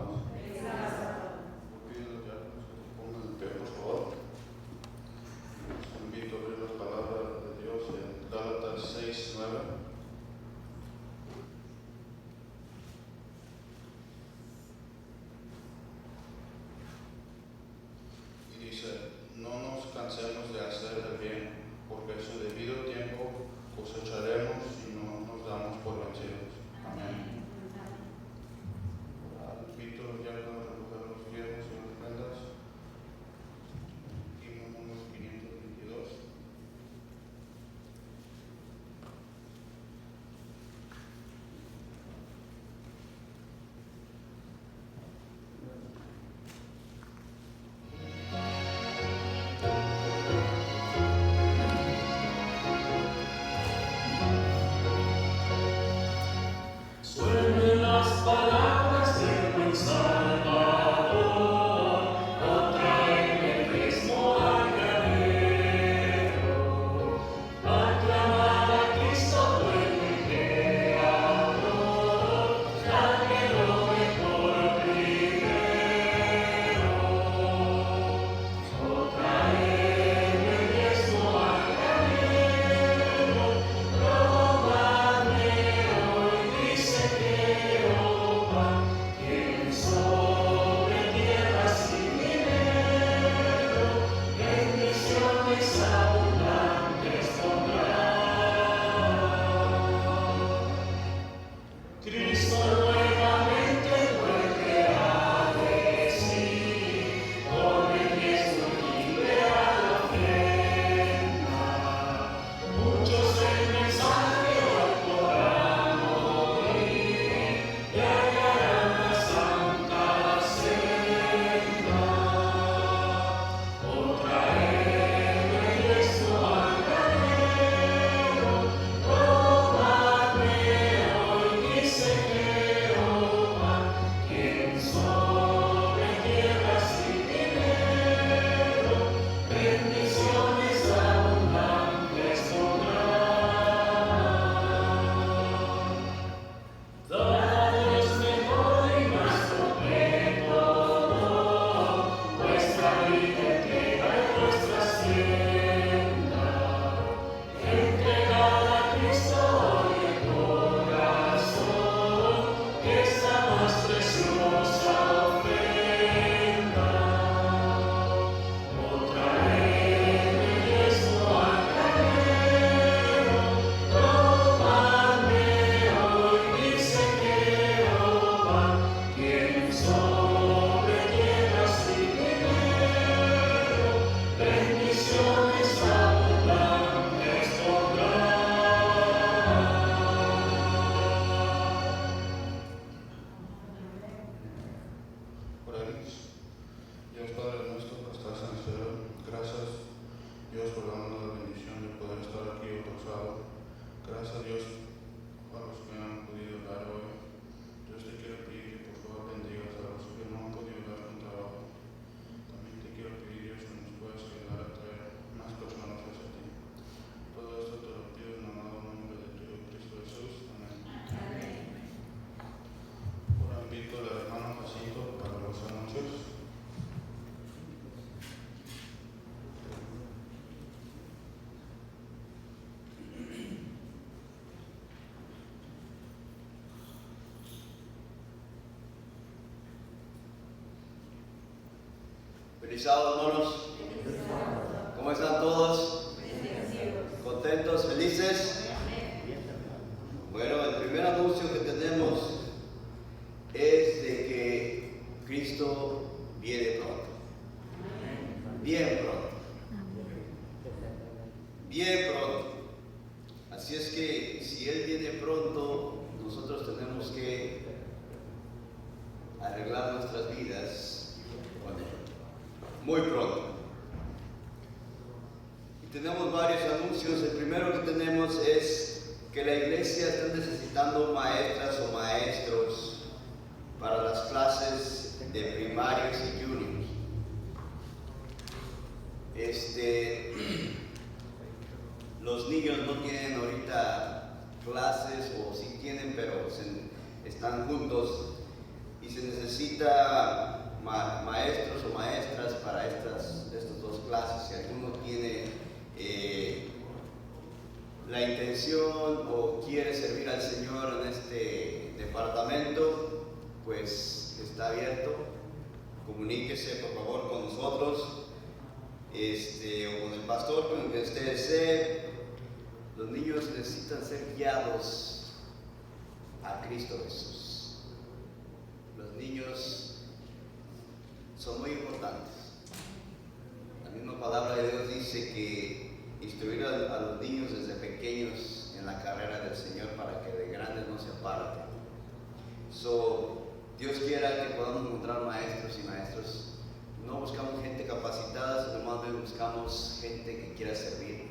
hermanos. Pido a los diáconos que se pongan de pie, por favor. Les invito a abrir las palabras de Dios en Gálatas 6:9. Y dice: no nos cansemos de hacer el bien, porque a su debido tiempo cosecharemos si no nos damos por vencidos. Amén. Invito a los diáconos a recoger los diezmos y las ofrendas. Himno número 522. Suenen las palabras del buen Salvador, otra en el mismo algarero. Aclamad a Cristo dueño y creador, tráelo mejor primero. Otra en el mismo algarero, probadme hoy, dice Jehová, quien sobre tierras y dinero, bendiciones abundantes pondrá. Cristo nuevamente vuelve a decir, ponen esto libre a la ofrenda. Muchos el mensaje hoy podrán oír y hallarán la santa senda. Otra en el mismo algarero, probadme hoy, dice Jehová, quien sobre tierras y dinero, bendiciones abundantes pondrá. Dad a Dios mejor y más completo don, vuestra vida entera y vuestra hacienda. Entregad a Cristo hoy el corazón, que es la más preciosa ofrenda. Otra en el mismo algarero, probadme hoy, dice Jehová, quien sobre tierras y dinero, bendiciones abundantes pondrá. Oremos. Dios Padre nuestro que estás en el cielo, gracias Dios por darnos la bendición de poder estar aquí otro sábado. Gracias Dios a los que han podido dar hoy. Dios te quiero pedir que por favor bendigas a los que no han podido dar un trabajo. También te quiero pedir Dios que nos puedas ayudar a traer más personas hacia ti. Todo esto te lo pido en el amado nombre de tu Hijo Cristo Jesús. Amén. Ahora invito al hermano Jacinto para los anuncios. Feliz sábado, hermanos. ¿Cómo están todos? ¿Contentos? ¿Felices? Bueno, el primer anuncio que tenemos es de que Cristo viene pronto. Bien pronto. Bien pronto. Así es que si Él viene pronto, nosotros tenemos que arreglar nuestras vidas con Él. Muy pronto. Y tenemos varios anuncios. El primero que tenemos es que la iglesia está necesitando maestras o maestros para las clases de primarios y juniors. Los niños no tienen ahorita clases, o sí tienen, pero están juntos, y se necesita necesita maestros o maestras para estas dos clases. Si alguno tiene la intención o quiere servir al Señor en este departamento, pues está abierto. Comuníquese por favor con nosotros o con el pastor, con el que usted desee. Los niños necesitan ser guiados a Cristo Jesús. Los niños son muy importantes. La misma palabra de Dios dice que instruir a los niños desde pequeños en la carrera del Señor para que de grandes no se aparten. Dios quiera que podamos encontrar maestros y maestros. No buscamos gente capacitada, sino más bien buscamos gente que quiera servir y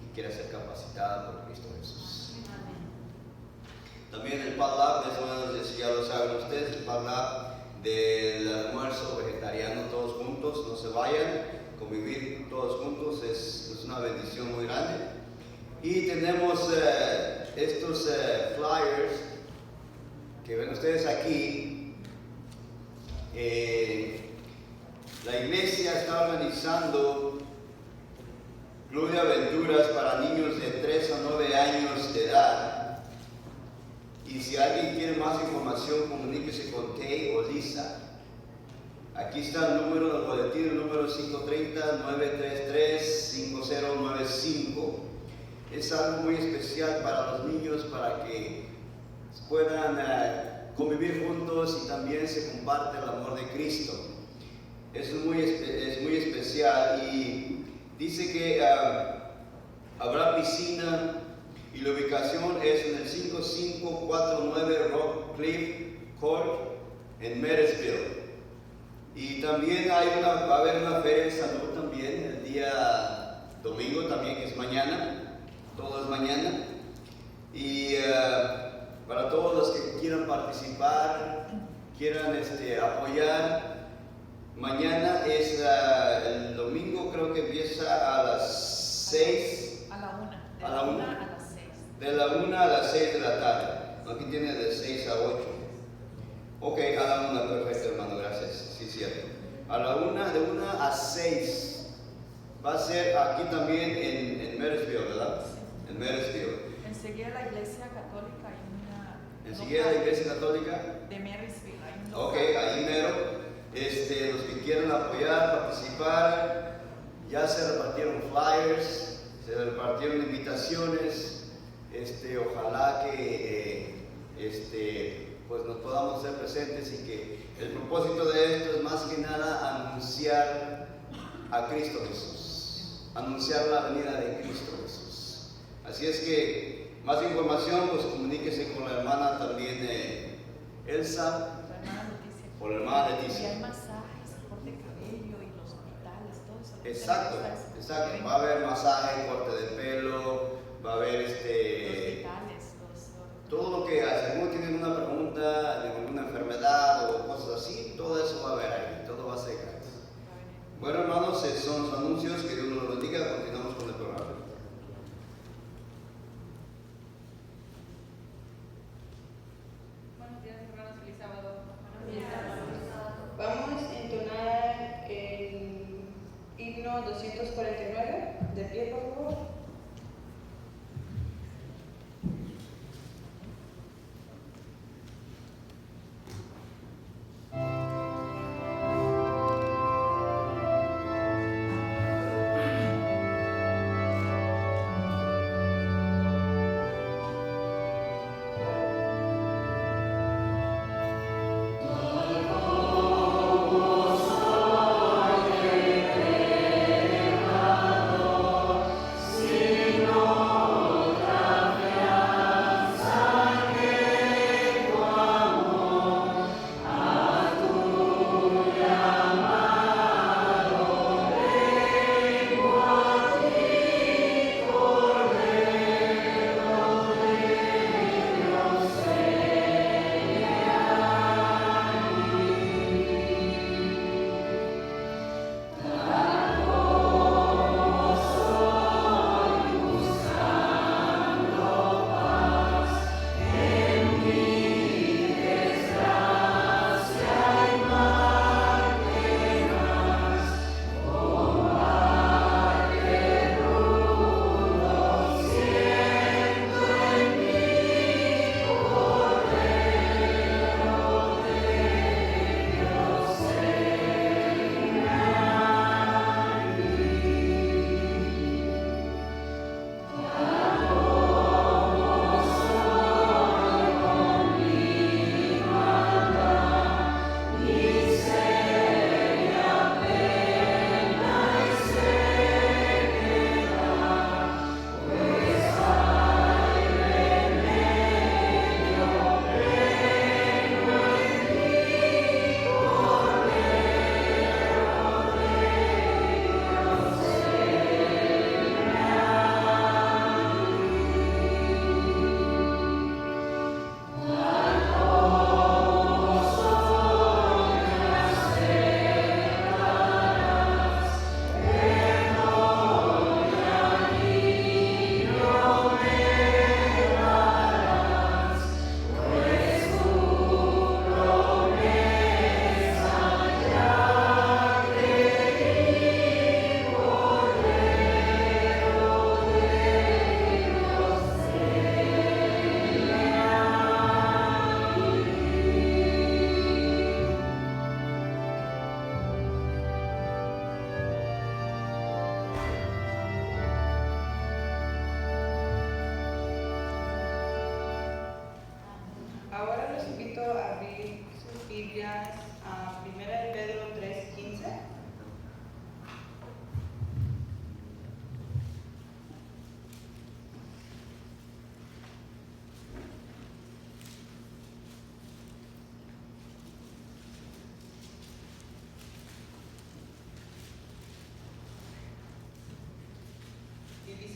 que quiera ser capacitada por Cristo Jesús. También el PadLab, ya lo saben ustedes, el PadLab del almuerzo vegetariano todos juntos, no se vayan, convivir todos juntos es una bendición muy grande. Y tenemos estos flyers que ven ustedes aquí. La iglesia está organizando Club de Aventuras para niños de 3 a 9 años de edad. Y si alguien quiere más información, comuníquese con Kay o Lisa. Aquí está el número del boletín, el número 530-933-5095. Es algo muy especial para los niños, para que puedan convivir juntos y también se comparte el amor de Cristo. Es muy especial y dice que habrá piscina y la ubicación es en el 5549 Rock Cliff Court en Marysville. Y también va a haber una feria de salud también el día domingo también, que es mañana, todo es mañana. Y para todos los que quieran participar, quieran apoyar, mañana es el domingo, creo que empieza a las 6. A la 1. A la 1. A las 6. De la 1 a las 6 de la tarde. Aquí tiene de 6 a 8. Ok, a la 1, perfecto hermano, gracias. Sí, cierto. A la 1, de 1 a 6. Va a ser aquí también en Marysville, ¿verdad? Sí. En Marysville. Enseguida la iglesia católica hay una. Enseguida la iglesia católica. De Marysville hay un Ok, local. ahí mero. Los que quieran apoyar, participar, ya se repartieron flyers, se repartieron invitaciones. Ojalá que pues nos podamos hacer presentes y que el propósito de esto es más que nada anunciar a Cristo Jesús, anunciar la venida de Cristo Jesús. Así es que más información, pues comuníquese con la hermana también Elsa. Por la hermana Y Leticia. hay masajes, corte de cabello y los hospitales, todo eso. Exacto. Va a haber masaje, corte de pelo, va a haber Hospitales, todo lo que hace. Algunos tienen una pregunta de alguna enfermedad o cosas así, todo eso va a haber ahí, todo va a ser gratis. Bueno hermanos, son los anuncios, que Dios nos los bendiga, continuamos con el programa. Buenos días, hermanos, feliz sábado. Vamos a entonar el himno 249, de pie por favor.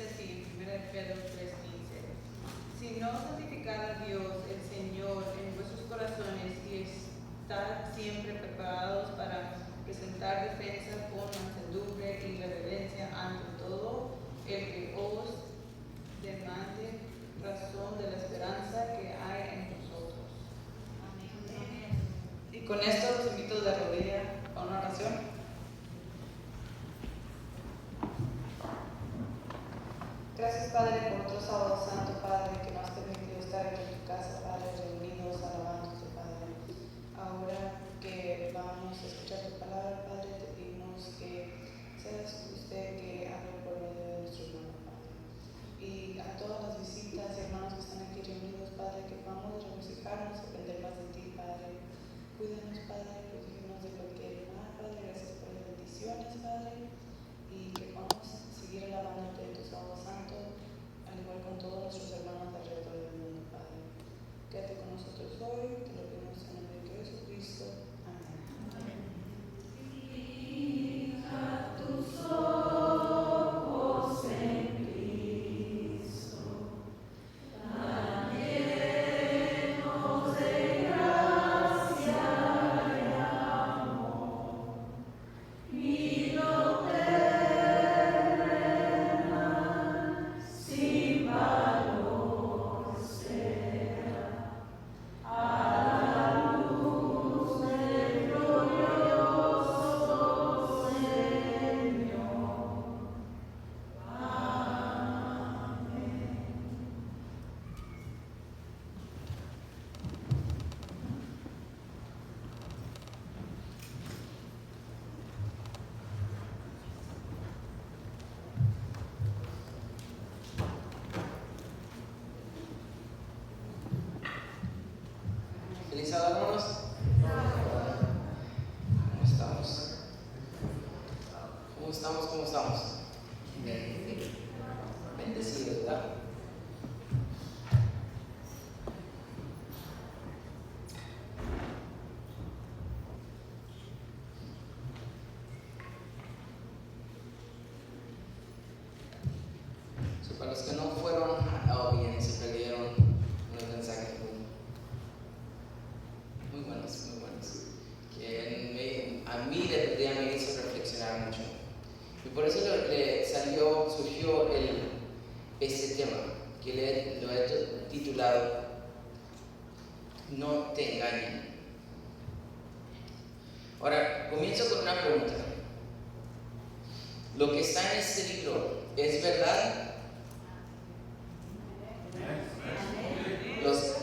dice así, 1 Pedro 3:15. Si no santificad a Dios, el Señor, en vuestros corazones y estad siempre preparados para presentar defensa con mansedumbre y reverencia ante todo el que os demande razón de la esperanza que hay en vosotros. Amén. Y con esto los invito de rodilla a una oración. Gracias, Padre, por otro sábado santo, Padre, que nos has permitido estar aquí en tu casa, Padre, reunidos, alabándote, Padre. Ahora que vamos a escuchar tu palabra, Padre, te pedimos que seas usted que hable por medio de nuestro hermano, Padre. Y a todas las visitas y hermanos que están aquí reunidos, Padre, que podamos regocijarnos, aprender más de ti, Padre. Cuídanos, Padre, protégenos de cualquier mal, Padre. Gracias por las bendiciones, Padre. Y que podamos seguir alabándote en tu sábado santo, al igual con todos nuestros hermanos alrededor del mundo, Padre. Quédate con nosotros hoy, te lo pedimos en el nombre de Jesucristo. Amén. Fija tus ojos en Cristo, tan llenos de gracia y amor, y no terrenal, sin valor será, a la luz del glorioso Señor. Amén. Feliz sábado, hermanos. ¿Cómo estamos? ¿Cómo estamos? ¿Cómo estamos? Bendecidos, ¿verdad? So, para los que no fueron bien, se perdieron unos mensajes muy buenos, que a mí de verdad me hizo reflexionar mucho. Y por eso surgió este tema, que lo he titulado No te engañen. Ahora, comienzo con una pregunta. ¿Lo que está en este libro es verdad?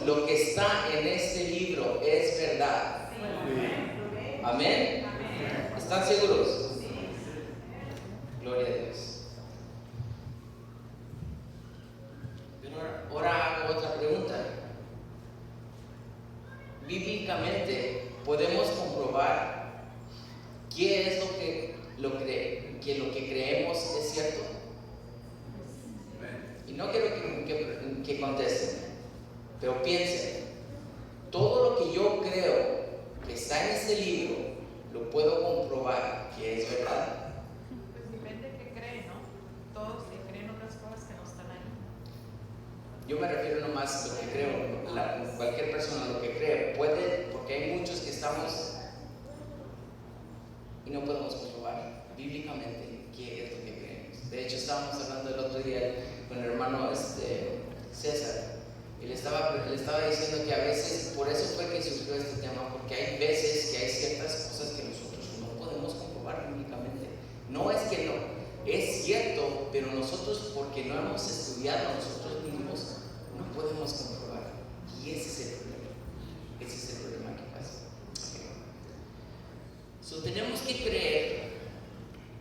Lo que está en este libro es verdad. Amén. ¿Están seguros? Gloria a Dios. Pero ahora hago otra pregunta. Bíblicamente podemos comprobar qué es lo que creemos es cierto. Y no quiero que contesten, pero piensen. Todo lo que yo creo que está en este libro lo puedo comprobar que es verdad. Pues depende de qué cree, ¿no? Todos creen otras cosas que no están ahí. Yo me refiero nomás a lo que creo, cualquier persona lo que cree puede, porque hay muchos que estamos y no podemos comprobar bíblicamente qué es lo que creemos. De hecho, estábamos hablando el otro día con el hermano César, y le estaba diciendo que a veces, por eso fue que surgió este tema, porque hay veces que hay ciertas cosas que nosotros no podemos comprobar bíblicamente. No es que no, es cierto, pero nosotros, porque no hemos estudiado nosotros mismos, no podemos comprobar. Y ese es el problema. Ese es el problema que pasa. Okay. So, tenemos que creer,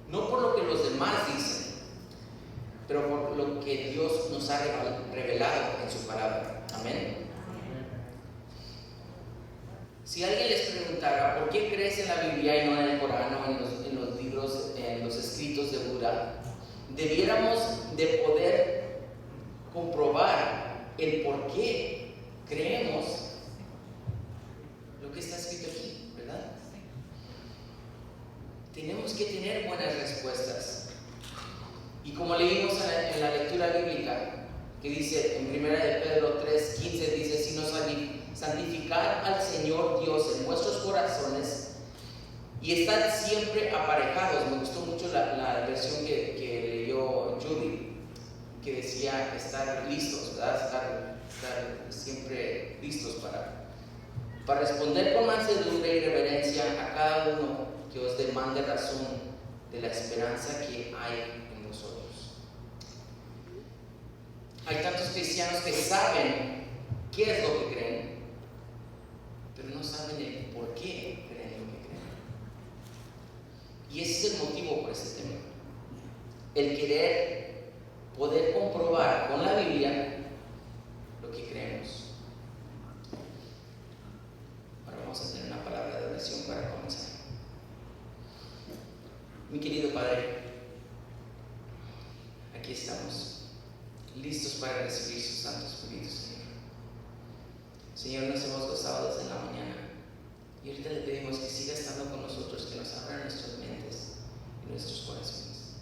no por lo que los demás dicen, pero por lo que Dios nos ha revelado en su palabra. Amén. Si alguien les preguntara por qué crees en la Biblia y no en el Corán o en los libros, en los escritos de Buda, debiéramos de poder comprobar el por qué creemos lo que está escrito aquí, ¿verdad? Tenemos que tener buenas respuestas. Y como leímos en la lectura bíblica, que dice en 1 de Pedro 3:15, dice, sino santificad al Señor Dios en vuestros corazones y estad siempre aparejados. Me gustó mucho la versión que leyó Judy, que decía estar listos, ¿verdad? Estar siempre listos para responder con mansedumbre y reverencia a cada uno que os demande razón de la esperanza que hay en vosotros. Hay tantos cristianos que saben qué es lo que creen, pero no saben el por qué creen lo que creen. Y ese es el motivo por este tema. El querer poder comprobar con la Biblia lo que creemos. Ahora vamos a tener una palabra de oración para comenzar. Mi querido Padre, aquí estamos, listos para recibir su Santo Espíritu, Señor. Señor, nos hemos gozado desde la mañana y ahorita le pedimos que siga estando con nosotros, que nos abra nuestras mentes y nuestros corazones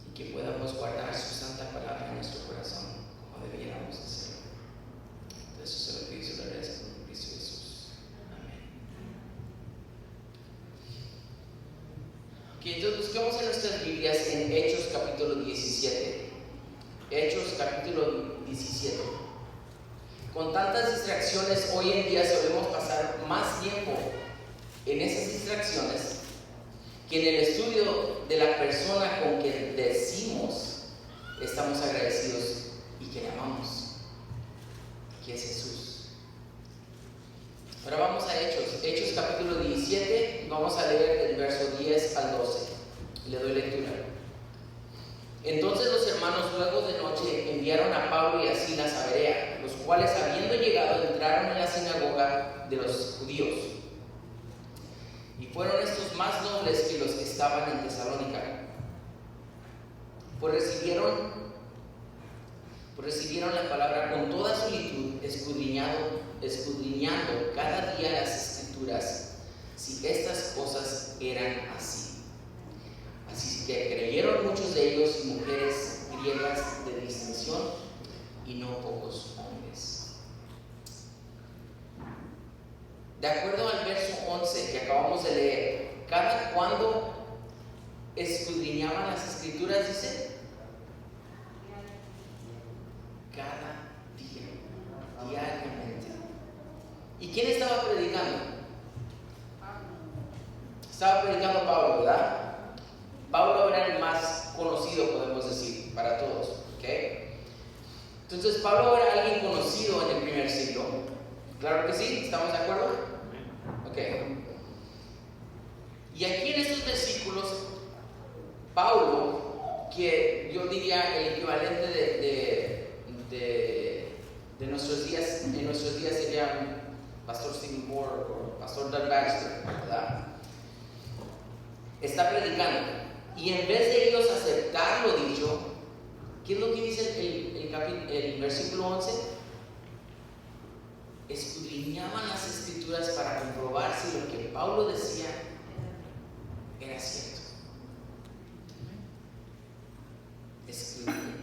y que podamos guardar su santa palabra en nuestro corazón como debiéramos hacerlo. Entonces, eso se lo pido y se lo agradezco en Cristo Jesús. Amén. Ok, entonces busquemos en nuestras Biblias en Hechos capítulo 17. Hechos capítulo 17. Con tantas distracciones hoy en día solemos pasar más tiempo en esas distracciones que en el estudio de la persona con quien decimos estamos agradecidos y que le amamos, que es Jesús. Ahora vamos a Hechos capítulo 17, vamos a leer del verso 10 al 12. Le doy lectura. Entonces los hermanos luego de noche enviaron a Pablo y a Silas a Berea, los cuales habiendo llegado entraron en la sinagoga de los judíos. Y fueron estos más nobles que los que estaban en Tesalónica, pues recibieron la palabra con toda solitud, escudriñando cada día las Escrituras, si estas cosas eran así. Así que creyeron muchos de ellos y mujeres griegas de distinción y no pocos hombres. De acuerdo al verso 11 que acabamos de leer, ¿cada cuándo escudriñaban las Escrituras? Dice, cada día, diariamente. ¿Y quién estaba predicando? Estaba predicando Pablo, ¿verdad? Pablo era el más conocido, podemos decir, para todos, ¿ok? Entonces, Pablo era alguien conocido en el primer siglo. Claro que sí, ¿estamos de acuerdo? Ok. Y aquí en estos versículos, Pablo, que yo diría el equivalente de nuestros días, en nuestros días sería Pastor Stephen Moore o Pastor Doug Baxter, ¿verdad? Está predicando. Y en vez de ellos aceptar lo dicho, ¿qué es lo que dice el versículo 11? Escudriñaban las Escrituras para comprobar si lo que Pablo decía era cierto.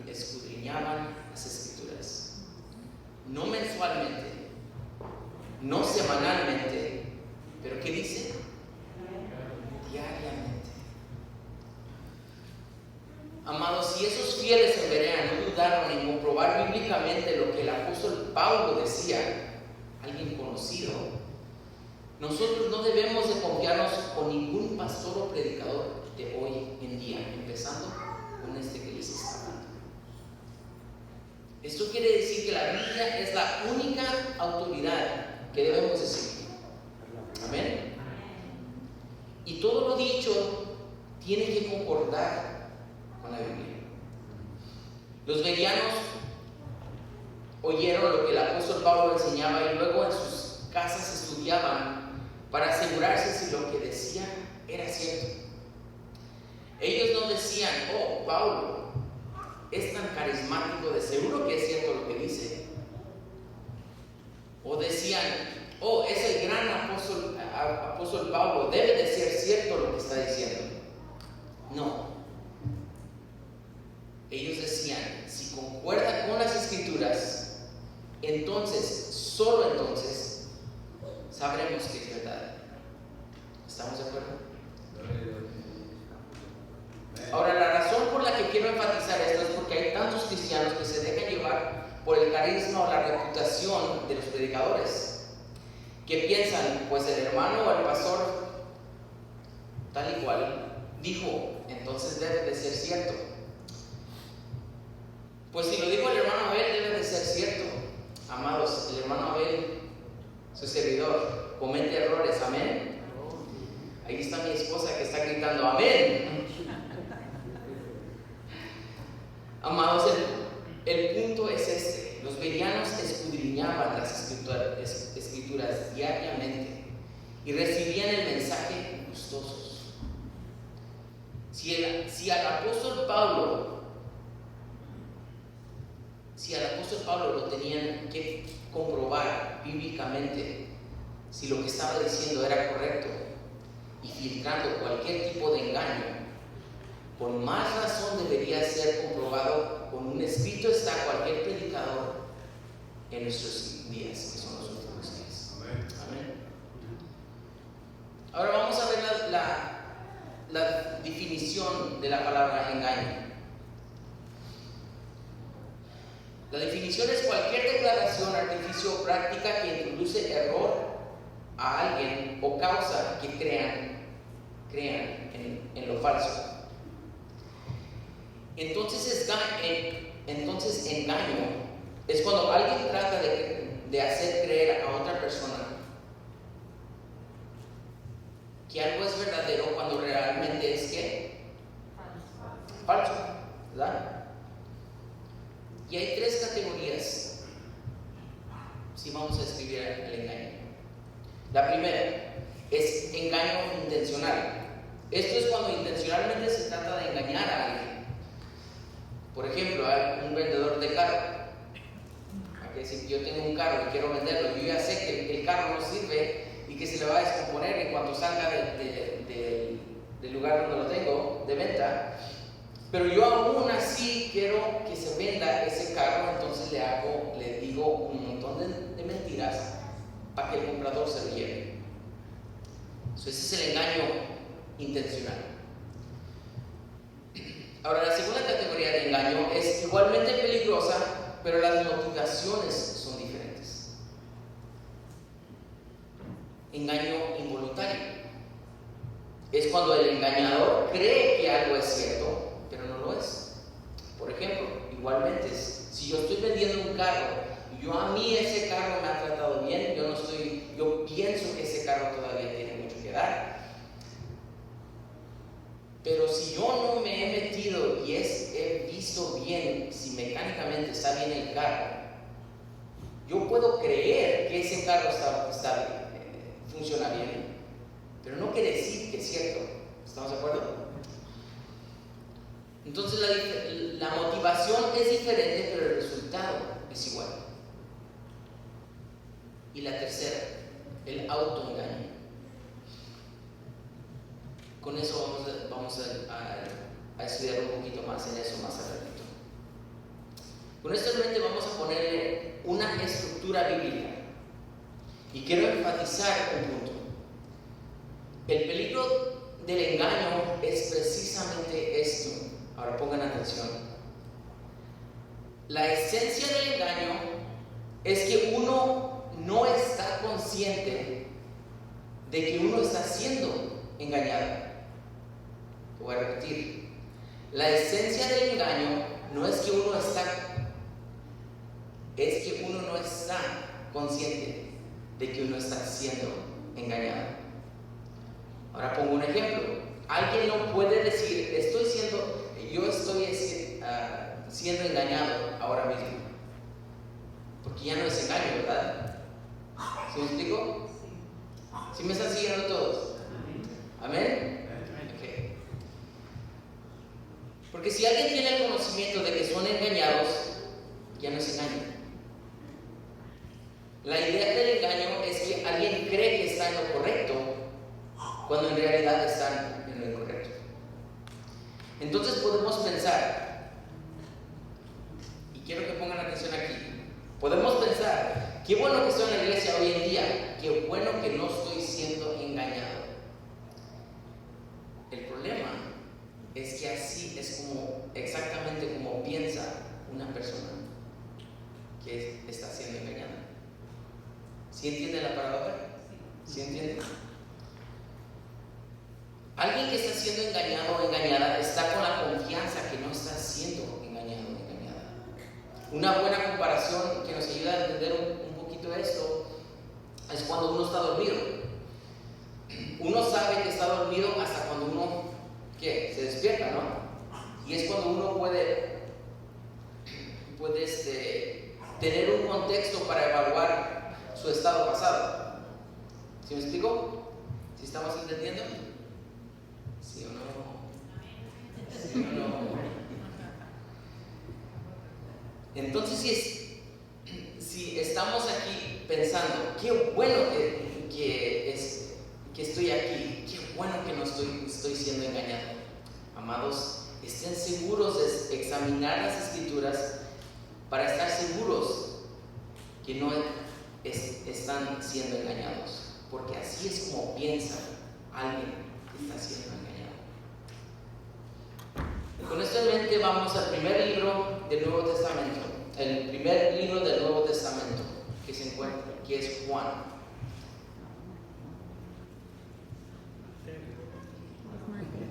Escudriñaban las Escrituras. No mensualmente, no semanalmente, pero ¿qué dice? Diariamente. Amados, si esos fieles en Berea no dudaron en comprobar bíblicamente lo que el apóstol Pablo decía, alguien conocido, nosotros no debemos de confiarnos con ningún pastor o predicador de hoy en día, empezando con este que les está hablando. Esto quiere decir que la Biblia es la única autoridad que debemos de seguir. Amén. Y todo lo dicho tiene que concordar con la Biblia. Los bereanos oyeron lo que el apóstol Pablo enseñaba y luego en sus casas estudiaban para asegurarse si lo que decía era cierto. Ellos no decían, oh, Pablo es tan carismático, de seguro que es cierto lo que dice. O decían, oh, es el gran apóstol Pablo, debe de ser cierto lo que está diciendo. No. ellos decían, si concuerda con las Escrituras, entonces, solo entonces, sabremos que es verdad. ¿Estamos de acuerdo? Ahora, la razón por la que quiero enfatizar esto es porque hay tantos cristianos que se dejan llevar por el carisma o la reputación de los predicadores, que piensan, pues el hermano o el pastor tal y cual dijo, entonces debe de ser cierto. Pues si lo dijo el hermano Abel, debe de ser cierto. Amados, el hermano Abel, su servidor, comete errores, amén. Ahí está mi esposa que está gritando, amén. Amados, el punto es este. Los bereanos escudriñaban las escrituras diariamente y recibían el mensaje gustosos. Si al apóstol Pablo lo tenían que comprobar bíblicamente si lo que estaba diciendo era correcto y filtrando cualquier tipo de engaño, con más razón debería ser comprobado con un escrito está cualquier predicador en nuestros días, que son los últimos días. Amén. Ahora vamos a ver la definición de la palabra engaño. La definición es cualquier declaración, artificio o práctica que introduce error a alguien o causa que crean en lo falso. Entonces engaño es cuando alguien trata de hacer creer a otra persona que algo es verdadero cuando realmente es ¿qué? Falso, ¿verdad? Y hay tres categorías si vamos a escribir el engaño. La primera es engaño intencional. Esto es cuando intencionalmente se trata de engañar a alguien. Por ejemplo, hay un vendedor de carro. Hay que decir, yo tengo un carro y quiero venderlo. Yo ya sé que el carro no sirve y que se le va a descomponer en cuanto salga del lugar donde lo tengo de venta. Pero yo aún así quiero que se venda ese carro, entonces le digo un montón de mentiras para que el comprador se lo lleve. Ese es el engaño intencional. Ahora, la segunda categoría de engaño es igualmente peligrosa, pero las motivaciones son diferentes. Engaño involuntario es cuando el engañador cree que algo es cierto, pero no lo es. Por ejemplo, igualmente, si yo estoy vendiendo un carro y a mí ese carro me ha tratado bien, yo pienso que ese carro todavía tiene mucho que dar. Pero si yo no me he metido y he visto bien si mecánicamente está bien el carro, yo puedo creer que ese carro funciona bien, pero no quiere decir que es cierto. ¿Estamos de acuerdo? Entonces la motivación es diferente, pero el resultado es igual. Y la tercera, el autoengaño. Con eso vamos a estudiar un poquito más en eso más adelante. Con esto en mente vamos a ponerle una estructura bíblica. Y quiero enfatizar un punto. El peligro del engaño es precisamente esto. Ahora pongan atención. La esencia del engaño es que uno no está consciente de que uno está siendo engañado. Lo voy a repetir. La esencia del engaño no es que uno no está consciente de que uno está siendo engañado. Ahora pongo un ejemplo. Alguien no puede decir, yo estoy siendo engañado ahora mismo, porque ya no es engaño, ¿verdad? ¿Sí me explico? ¿Sí me están siguiendo todos? ¿Amén? Okay. Porque si alguien tiene el conocimiento de que son engañados, ya no es engaño. La idea del engaño es que alguien cree que está en lo correcto, cuando en realidad están en lo incorrecto. Entonces podemos pensar, quiero que pongan atención aquí. Podemos pensar, qué bueno que estoy en la iglesia hoy en día, qué bueno que no estoy siendo engañado. El problema es que así es como, exactamente como piensa una persona que está siendo engañada. ¿Sí entiende la paradoja? ¿Sí entiende? Alguien que está siendo engañado o engañada está con la confianza que no está siendo engañado o engañada. Una buena comparación que nos ayuda a entender un poquito esto es cuando uno está dormido. Uno sabe que está dormido hasta cuando uno se despierta, ¿no? Y es cuando uno puede tener un contexto para evaluar su estado pasado. ¿Sí me explico? ¿Sí estamos entendiendo? ¿Sí o no? ¿Sí o no? Entonces, si estamos aquí pensando, qué bueno que estoy aquí, qué bueno que no estoy siendo engañado. Amados, estén seguros de examinar las Escrituras para estar seguros que no están siendo engañados, porque así es como piensa alguien que está siendo engañado. Con esto en mente vamos al primer libro del Nuevo Testamento, el primer libro del Nuevo Testamento que se encuentra, que es Juan.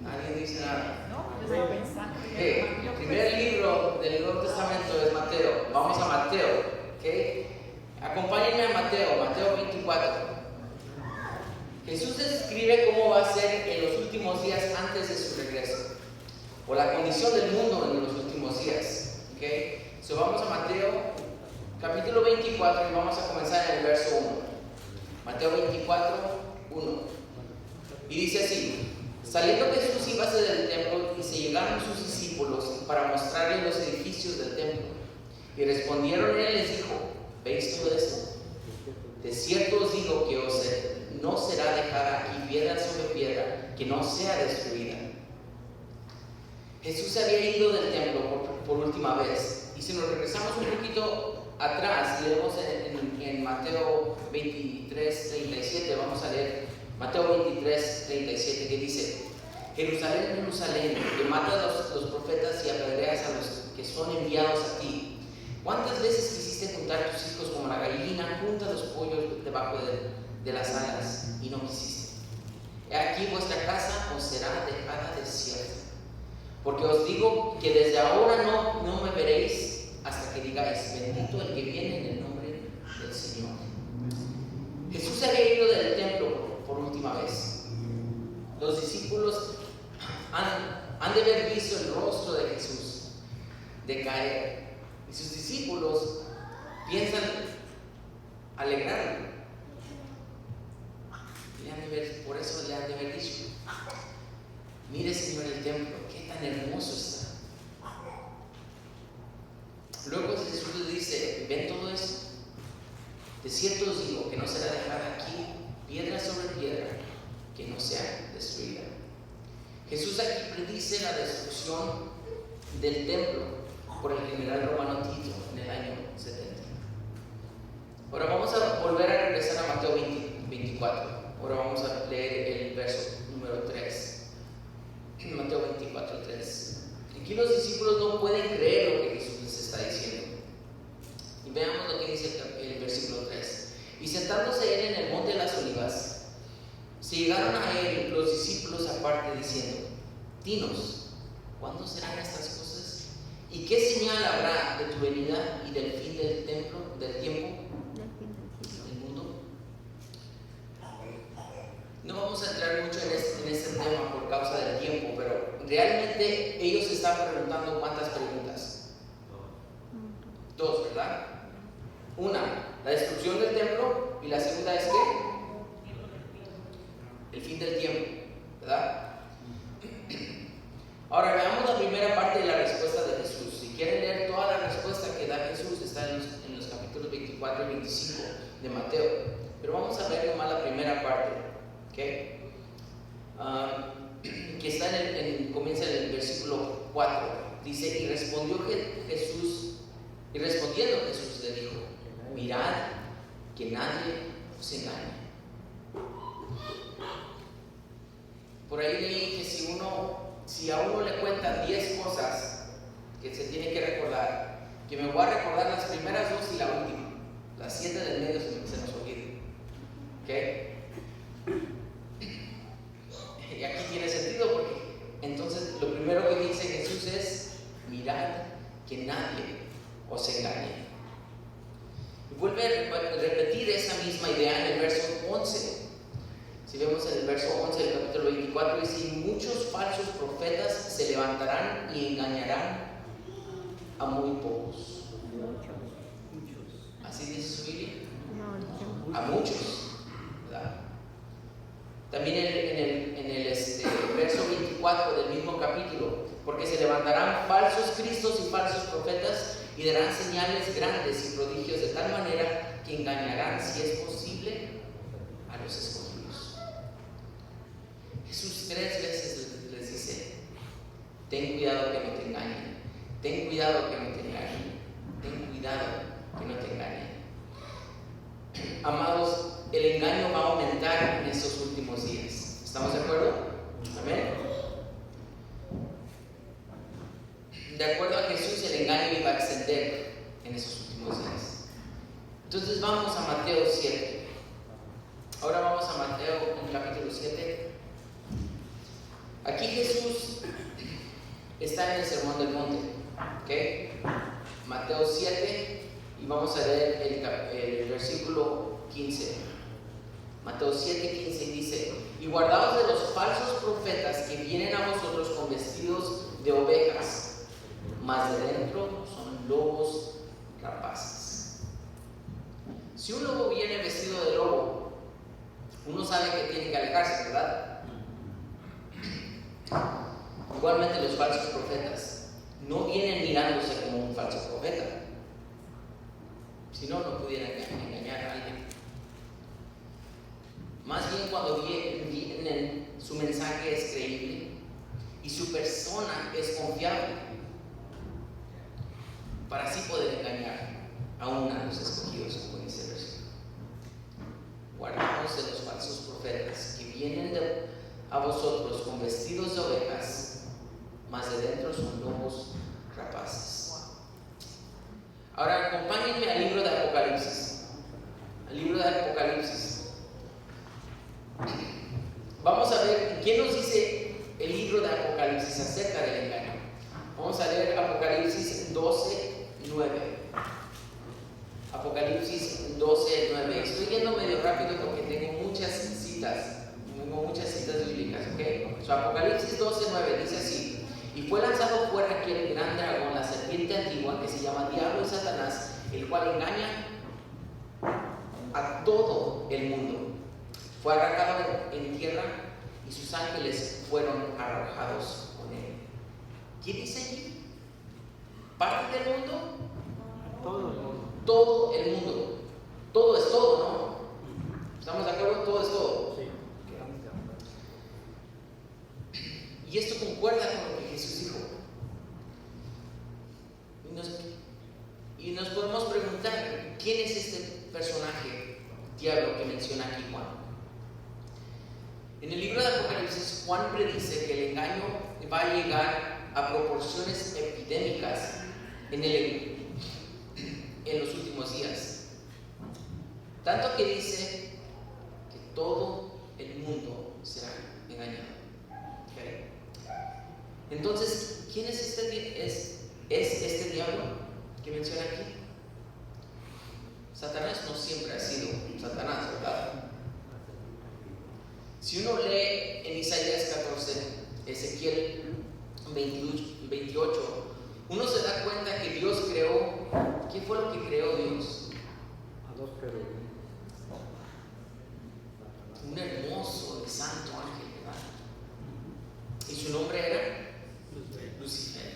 ¿Alguien dice nada? No, yo estaba pensando. El primer libro del Nuevo Testamento es Mateo. Vamos a Mateo. ¿Okay? Acompáñenme a Mateo 24. Jesús describe cómo va a ser en los últimos días antes de su regreso, o la condición del mundo en los últimos días. ¿Okay? So vamos a Mateo capítulo 24 y vamos a comenzar en el verso 1. Mateo 24, 1. Y dice así: saliendo Jesús íbase del templo y se llegaron sus discípulos para mostrarle los edificios del templo. Y respondieron él les dijo: ¿veis todo esto? De cierto os digo que no será dejada aquí piedra sobre piedra que no sea destruida. Jesús se había ido del templo por última vez. Y si nos regresamos un poquito atrás, leemos en Mateo 23, 37, vamos a leer Mateo 23, 37, que dice: Jerusalén, Jerusalén, que matas a los profetas y apedreas a los que son enviados a ti. ¿Cuántas veces quisiste juntar tus hijos como la gallina junta los pollos debajo de las alas y no quisiste? He aquí vuestra casa os será dejada desierta. Porque os digo que desde ahora no me veréis hasta que digáis: bendito el que viene en el nombre del Señor. Jesús se había ido del templo por última vez. Los discípulos han de haber visto el rostro de Jesús decaer. Y sus discípulos piensan alegrarlo. Por eso le han de haber dicho: mire, Señor, el templo, qué tan hermoso está. Luego Jesús les dice: ¿ven todo esto? De cierto os digo que no será dejada aquí piedra sobre piedra que no sea destruida. Jesús aquí predice la destrucción del templo por el general romano Tito en el año 70. Ahora vamos a volver a regresar a Mateo 24. Ahora vamos a leer el verso número 3. Mateo 24, 3. Aquí los discípulos no pueden creer lo que Jesús les está diciendo. Y veamos lo que dice el versículo 3. Y sentándose él en el monte de las olivas, se llegaron a él los discípulos aparte diciendo: dinos, ¿cuándo serán estas cosas? ¿Y qué señal habrá de tu venida y del fin del tiempo del mundo? No vamos a entrar mucho en este tema por causa del tiempo, pero realmente ellos están preguntando cuántas preguntas. Dos, ¿verdad? Una, la destrucción del templo, y la segunda es ¿qué? El fin del tiempo, ¿verdad? Ahora veamos la primera parte de la respuesta de Jesús. Si quieren leer toda la respuesta que da Jesús, está en los capítulos 24 y 25 de Mateo. Pero vamos a ver nomás la primera parte, ¿ok? Que está comienza en el versículo 4. Dice: y respondió Jesús Y respondiendo Jesús le dijo: mirad que nadie os engañe. Por ahí leí que si a uno le cuentan 10 cosas que se tiene que recordar, que me voy a recordar las primeras 2 y la última, las 7 del medio se nos olvida. ¿Ok? Y aquí tiene sentido porque entonces lo primero que dice Jesús es: mirad que nadie os engañe. Y vuelve a repetir esa misma idea en el verso 11. Si vemos en el verso 11 del capítulo 24, dice: muchos falsos profetas se levantarán y engañarán a muy pocos. Así dice su Biblia. A muchos, ¿verdad? También en el verso 24 del mismo capítulo: porque se levantarán falsos cristos y falsos profetas y darán señales grandes y prodigios de tal manera que engañarán, si es posible, a los escogidos. Jesús 3 veces les dice: ten cuidado que no te engañen, ten cuidado que no te engañen, ten cuidado que no te engañen. Amados, el engaño va a aumentar en estos últimos días. ¿Estamos de acuerdo? Amén. De acuerdo a Jesús, el engaño iba a extender en esos últimos días. Entonces vamos a Mateo 7. Ahora vamos a Mateo en capítulo 7. Aquí Jesús está en el Sermón del Monte. ¿Ok? Mateo 7, y vamos a leer el versículo 15. Mateo 7, 15 dice: y guardaos de los falsos profetas que vienen a vosotros con vestidos de ovejas, mas de dentro son lobos rapaces. Si un lobo viene vestido de lobo, uno sabe que tiene que alejarse, ¿verdad? Igualmente los falsos profetas no vienen mirándose como un falso profeta, si no, no pudieran engañar a alguien. Más bien, cuando vienen, su mensaje es creíble y su persona es confiable, para así poder engañar aún a los escogidos, como dice el versículo. Guardaos de los falsos profetas que vienen a vosotros con vestidos de ovejas, mas de dentro son lobos rapaces. Ahora acompáñenme al libro de Apocalipsis. Al libro de Apocalipsis. Vamos a ver qué nos dice el libro de Apocalipsis acerca del engaño. Vamos a leer Apocalipsis 12, 9. Apocalipsis 12, 9. Estoy yendo medio rápido porque tengo muchas citas bíblicas, ¿ok? Apocalipsis 12, 9 dice así: y fue lanzado fuera aquel gran dragón, la serpiente antigua, que se llama Diablo y Satanás, el cual engaña a todo el mundo. Fue arrojado en tierra y sus ángeles fueron arrojados con él. ¿Quién dice allí? ¿Parte del mundo? Todo el mundo. Todo el mundo. Todo es todo, ¿no? ¿Estamos de acuerdo? Todo es todo. Sí. Y esto concuerda con lo que Jesús dijo. Y nos podemos preguntar: ¿quién es este personaje, diablo, que menciona aquí Juan? En el libro de Apocalipsis, Juan predice que el engaño va a llegar a proporciones epidémicas en los últimos días. Tanto que dice que todo el mundo será engañado. ¿Okay? Entonces, ¿quién es este diablo que menciona aquí? Satanás no siempre ha sido Satanás, ¿verdad? Si uno lee en Isaías 14, Ezequiel 28, uno se da cuenta que Dios creó. ¿Qué fue lo que creó Dios? A dos querubines. Un hermoso y santo ángel, ¿verdad? Y su nombre era Lucifer.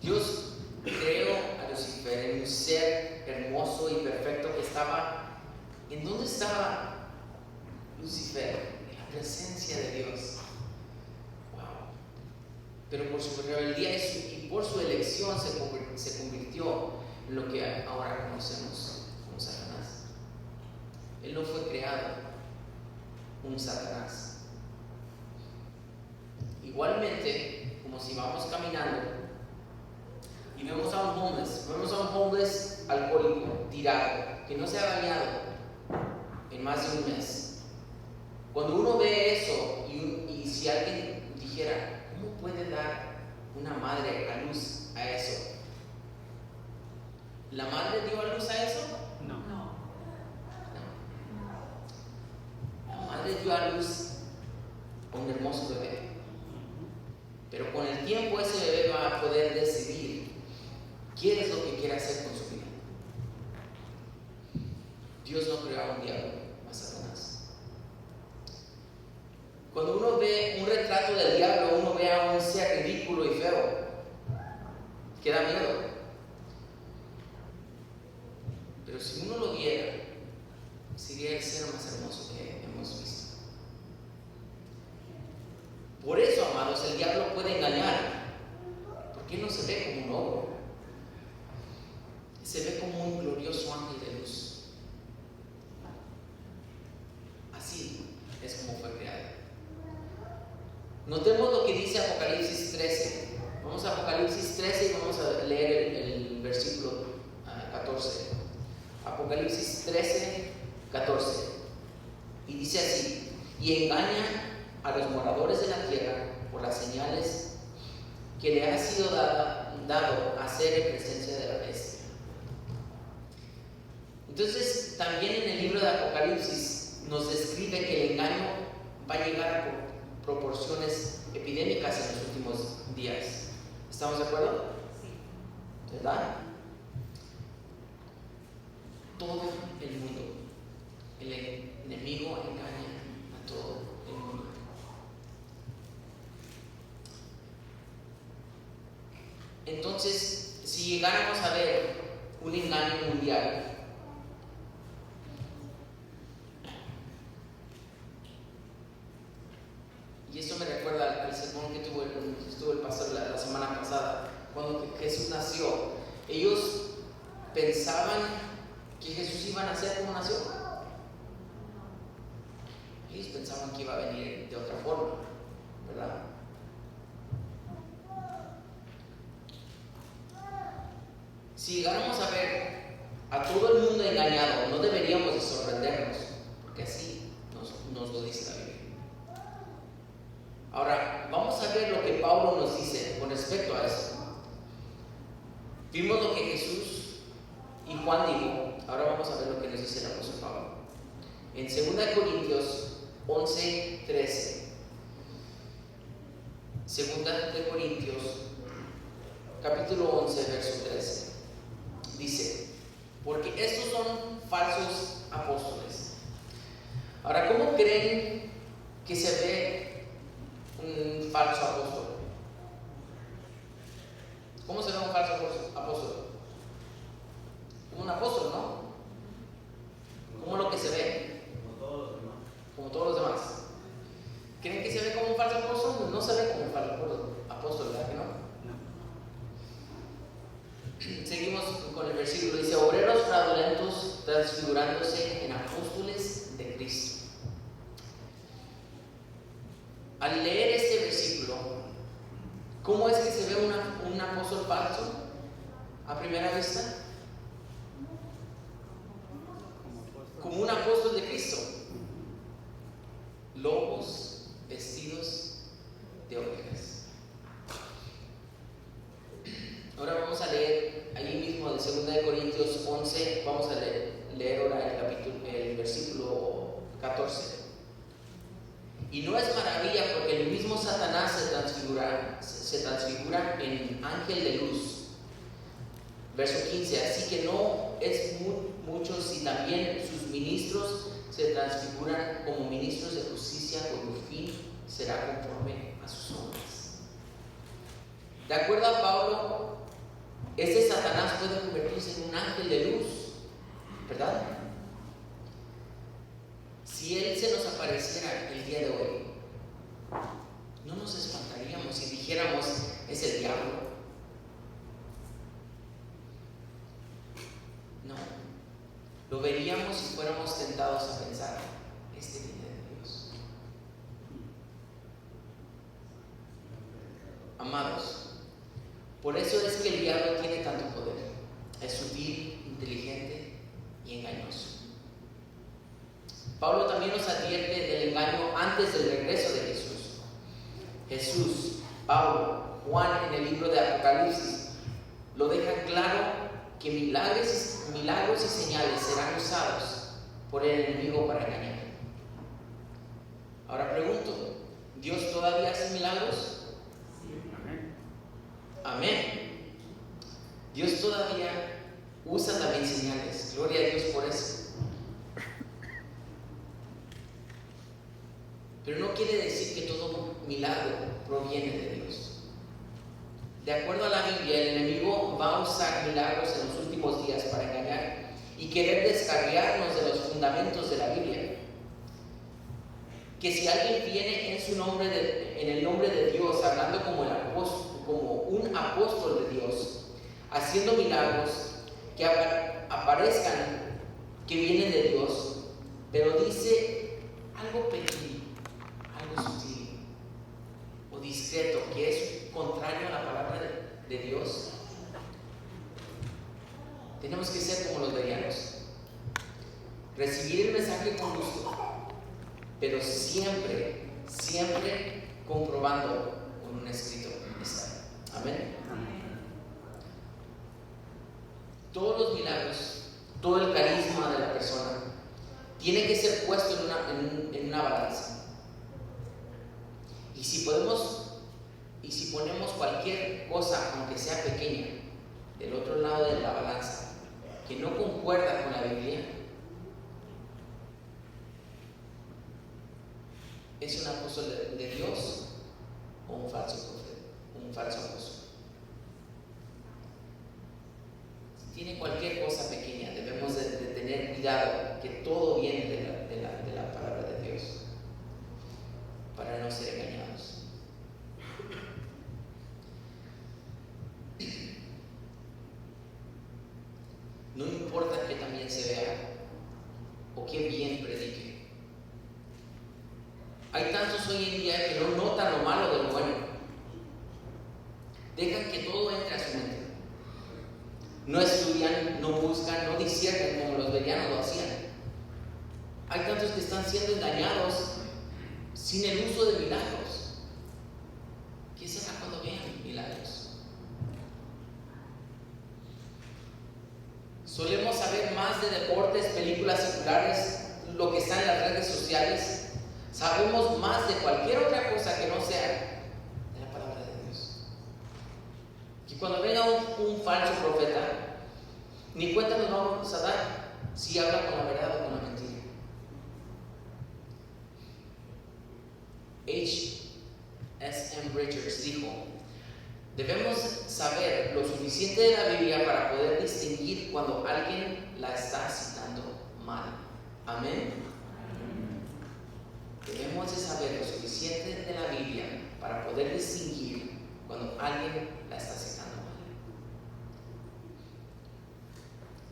Dios creó a Lucifer en un ser hermoso y perfecto que estaba. ¿En dónde estaba Lucifer? En la presencia de Dios. Wow. Pero por su rebeldía y por su elección se convirtió se convirtió en lo que ahora conocemos como Satanás. Él no fue creado un Satanás. Igualmente, como si vamos caminando y vemos a un homeless alcohólico tirado, que no se ha bañado en más de un mes. Cuando uno ve eso y si alguien dijera, ¿cómo puede dar una madre a luz a eso? ¿La madre dio a luz a eso? No. No. La madre dio a luz a un hermoso bebé. Pero con el tiempo ese bebé va a poder decidir qué es lo que quiere hacer con su vida. Dios no creó a un diablo, a Satanás. Cuando uno ve un retrato del diablo, uno ve a un ser ridículo y feo, que da miedo. Pero si uno lo viera, sería el ser más hermoso que hemos visto. Por eso, amados, el diablo puede engañar, porque él no se ve como un ogro, se ve como un glorioso ángel de luz. Así es como fue creado. Notemos lo que dice Apocalipsis 13. Vamos a Apocalipsis 13 y vamos a leer el versículo 14. Apocalipsis 13, 14. Y dice así: y engaña a los moradores de la tierra por las señales que le ha sido dado hacer en presencia de la bestia. Entonces, también en el libro de Apocalipsis nos describe que el engaño va a llegar a proporciones epidémicas en los últimos días. ¿Estamos de acuerdo? Sí. ¿Verdad? Todo el mundo, el enemigo engaña a todo el mundo. Entonces, si llegáramos a ver un engaño mundial, y esto me recuerda al sermón que estuvo el pastor la semana pasada, cuando Jesús nació, ellos pensaban que Jesús iba a nacer como nació. Ellos pensaban que iba a venir de otra forma, ¿verdad? Si llegáramos a ver a todo el mundo engañado, no deberíamos de sorprendernos, porque así nos lo dice la Biblia. Ahora, vamos a ver lo que Pablo nos dice con respecto a eso. Vimos lo que Jesús y Juan dijo. Ahora vamos a ver lo que nos dice el apóstol Pablo. En 2 Corintios 11, 13. 2 Corintios, capítulo 11, verso 13. Dice: porque estos son falsos apóstoles. Ahora, ¿cómo creen que se ve un falso apóstol? ¿Cómo se ve un falso apóstol? Como un apóstol, ¿no? ¿Cómo lo que se ve? Como todos los demás. ¿Creen que se ve como un falso apóstol? No se ve como un falso apóstol, ¿verdad que no? Seguimos con el versículo. Dice: obreros fraudulentos transfigurándose en apóstoles de Cristo. Al leer este versículo, ¿cómo es que se ve un apóstol falso a primera vista? Como un apóstol de Cristo. Lobos vestidos de ovejas. Ahora vamos a leer ahí mismo de 2 Corintios 11. Vamos a leer ahora el versículo 14. Y no es maravilla, porque el mismo Satanás se transfigura en ángel de luz. Verso 15. Así que no es mucho si también sus ministros se transfiguran como ministros de justicia, cuyo fin será conforme a sus obras. De acuerdo a Pablo, este Satanás puede convertirse en un ángel de luz, ¿verdad? Si él se nos apareciera el día de hoy, no nos espantaríamos si dijéramos: es el diablo. Amados, por eso es que el diablo tiene tanto poder. Es sutil, inteligente y engañoso. Pablo también nos advierte del engaño antes del regreso de Jesús. Jesús, Pablo, Juan en el libro de Apocalipsis lo dejan claro que milagros y señales serán usados por el enemigo para engañar. Ahora pregunto, ¿Dios todavía hace milagros? Amén. Dios todavía usa también señales. Gloria a Dios por eso. Pero no quiere decir que todo milagro proviene de Dios. De acuerdo a la Biblia, el enemigo va a usar milagros en los últimos días para engañar y querer descarriarnos de los fundamentos de la Biblia. Que si alguien viene en el nombre de Dios, hablando como un apóstol de Dios, haciendo milagros que aparezcan que vienen de Dios, pero dice algo pequeño, algo sutil o discreto, que es contrario a la palabra de Dios, tenemos que ser como los bereanos, recibir el mensaje con gusto, pero siempre comprobando con un escrito necesario. Amén. Todos los milagros, todo el carisma de la persona tiene que ser puesto en una balanza. Y si ponemos cualquier cosa, aunque sea pequeña, del otro lado de la balanza, que no concuerda con la Biblia, ¿es un apóstol de Dios o un falso profeta, un falso apóstol? Si tiene cualquier cosa pequeña, debemos de tener cuidado que todo viene de la palabra de Dios para no ser engañados. No importa que también se vea o que bien predique. Hay tantos hoy en día que no notan lo malo de lo bueno. Dejan que todo entre a su mente. No estudian, no buscan, no disciernen como los bereanos lo hacían. Hay tantos que están siendo engañados sin el uso de milagros. ¿Qué será cuando vean milagros? Solemos saber más de deportes, películas seculares, lo que está en las redes sociales. Sabemos más de cualquier otra cosa que no sea de la palabra de Dios. Y cuando venga un falso profeta, ni cuenta nos vamos a dar si habla con la verdad o con la mentira. H.S.M. Richards dijo: debemos saber lo suficiente de la Biblia para poder distinguir cuando alguien la está citando mal. Amén. Debemos de saber lo suficiente de la Biblia para poder distinguir cuando alguien la está citando mal.